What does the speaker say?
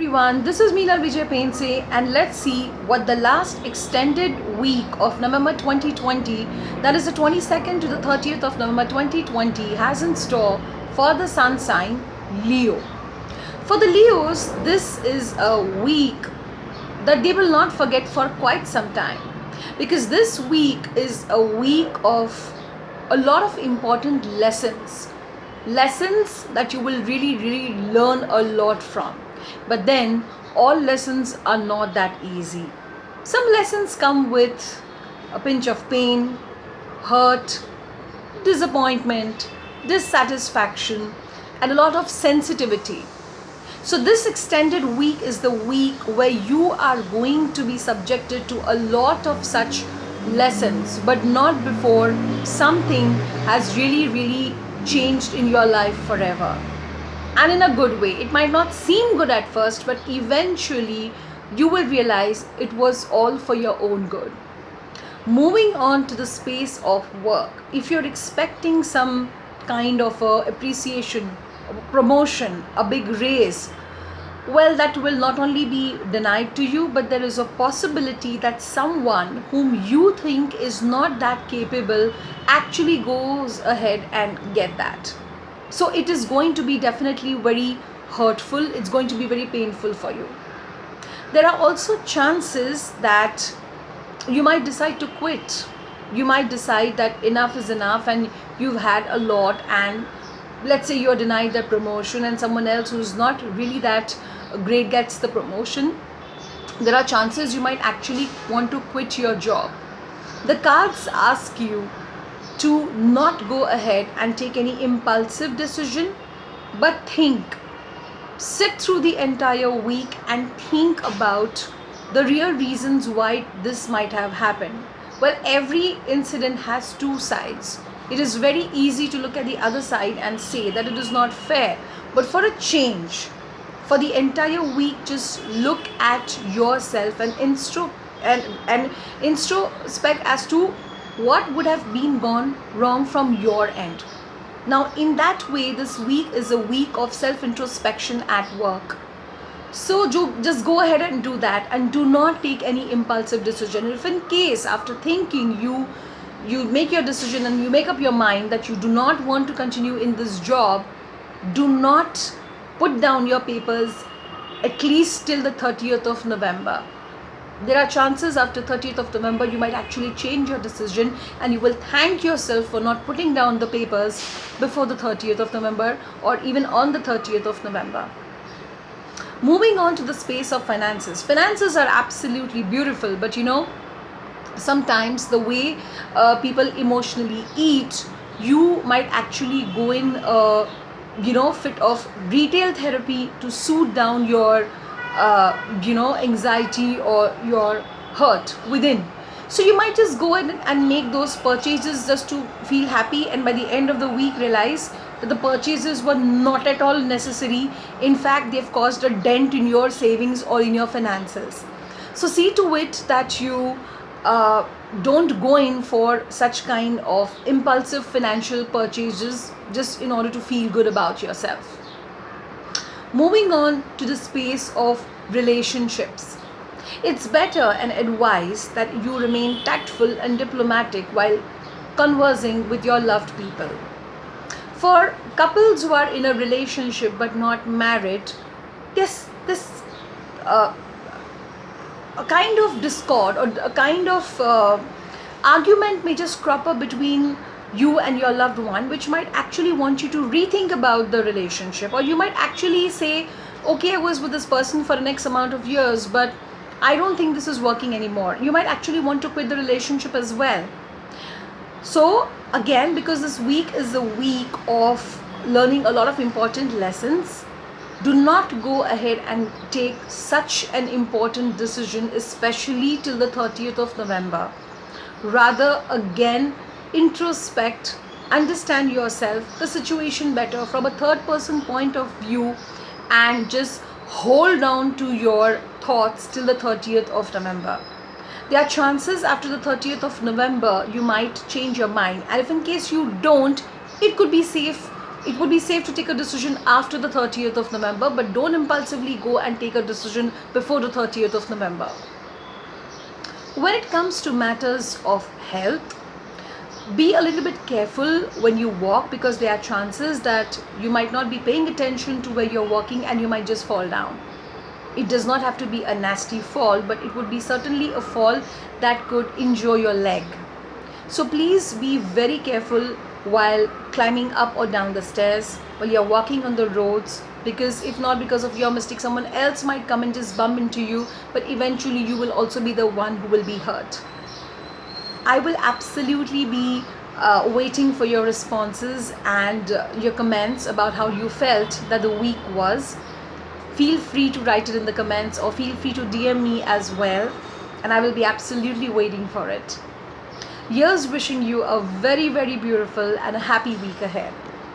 everyone, this is Meena Vijay Painse, and let's see what the last extended week of November 2020, that is the 22nd to the 30th of November 2020, has in store for the sun sign Leo. For the Leos, this is a week that they will not forget for quite some time, because this week is a week of a lot of important lessons that you will really learn a lot from. But then all lessons are not that easy. Some lessons come with a pinch of pain, hurt, disappointment, dissatisfaction, and a lot of sensitivity. So this extended week is the week where you are going to be subjected to a lot of such lessons, but not before something has really changed in your life forever. And in a good way. It might not seem good at first, but eventually you will realize it was all for your own good. Moving on to the space of work. If you're expecting some kind of appreciation, promotion, a big raise, well, that will not only be denied to you, but there is a possibility that someone whom you think is not that capable actually goes ahead and get that. So it is going to be definitely very hurtful. It's going to be very painful for you. There are also chances that you might decide to quit. You might decide that enough is enough and you've had a lot, and let's say you're denied that promotion and someone else who's not really that great gets the promotion. There are chances you might actually want to quit your job. The cards ask you to not go ahead and take any impulsive decision, but think. Sit through the entire week and think about the real reasons why this might have happened. Well, every incident has two sides. It is very easy to look at the other side and say that it is not fair, but for a change, for the entire week, just look at yourself and introspect as to what would have been gone wrong from your end. Now, in that way, this week is a week of self-introspection at work. So just go ahead and do that, and do not take any impulsive decision. If in case after thinking you make your decision and you make up your mind that you do not want to continue in this job, do not put down your papers at least till the 30th of November. There are chances after 30th of November you might actually change your decision, and you will thank yourself for not putting down the papers before the 30th of November or even on the 30th of November. Moving on to the space of finances. Finances are absolutely beautiful, but sometimes the way people emotionally eat, you might actually go in fit of retail therapy to soothe down your anxiety or your hurt within. So you might just go in and make those purchases just to feel happy, and by the end of the week realize that the purchases were not at all necessary. In fact, they've caused a dent in your savings or in your finances. So see to it that you don't go in for such kind of impulsive financial purchases just in order to feel good about yourself. Moving on to the space of relationships. It's better and advised that you remain tactful and diplomatic while conversing with your loved people. For couples who are in a relationship but not married, this a kind of discord or a kind of argument may just crop up between you and your loved one, which might actually want you to rethink about the relationship. Or you might actually say, okay, I was with this person for an X amount of years, but I don't think this is working anymore. You might actually want to quit the relationship as well. So again, because this week is a week of learning a lot of important lessons, do not go ahead and take such an important decision, especially till the 30th of November. Rather, again, introspect, understand yourself, the situation better from a third person point of view, and just hold on to your thoughts till the 30th of November. There are chances after the 30th of November you might change your mind, and if in case you don't, it could be safe It would be safe to take a decision after the 30th of November, but don't impulsively go and take a decision before the 30th of November. When it comes to matters of health, be a little bit careful when you walk, because there are chances that you might not be paying attention to where you're walking and you might just fall down. It does not have to be a nasty fall, but it would be certainly a fall that could injure your leg. So please be very careful while climbing up or down the stairs, while you're walking on the roads, because if not because of your mistake, someone else might come and just bump into you, but eventually you will also be the one who will be hurt. I will absolutely be waiting for your responses and your comments about how you felt that the week was. Feel free to write it in the comments, or feel free to DM me as well, and I will be absolutely waiting for it. Here's wishing you a very, very beautiful and a happy week ahead.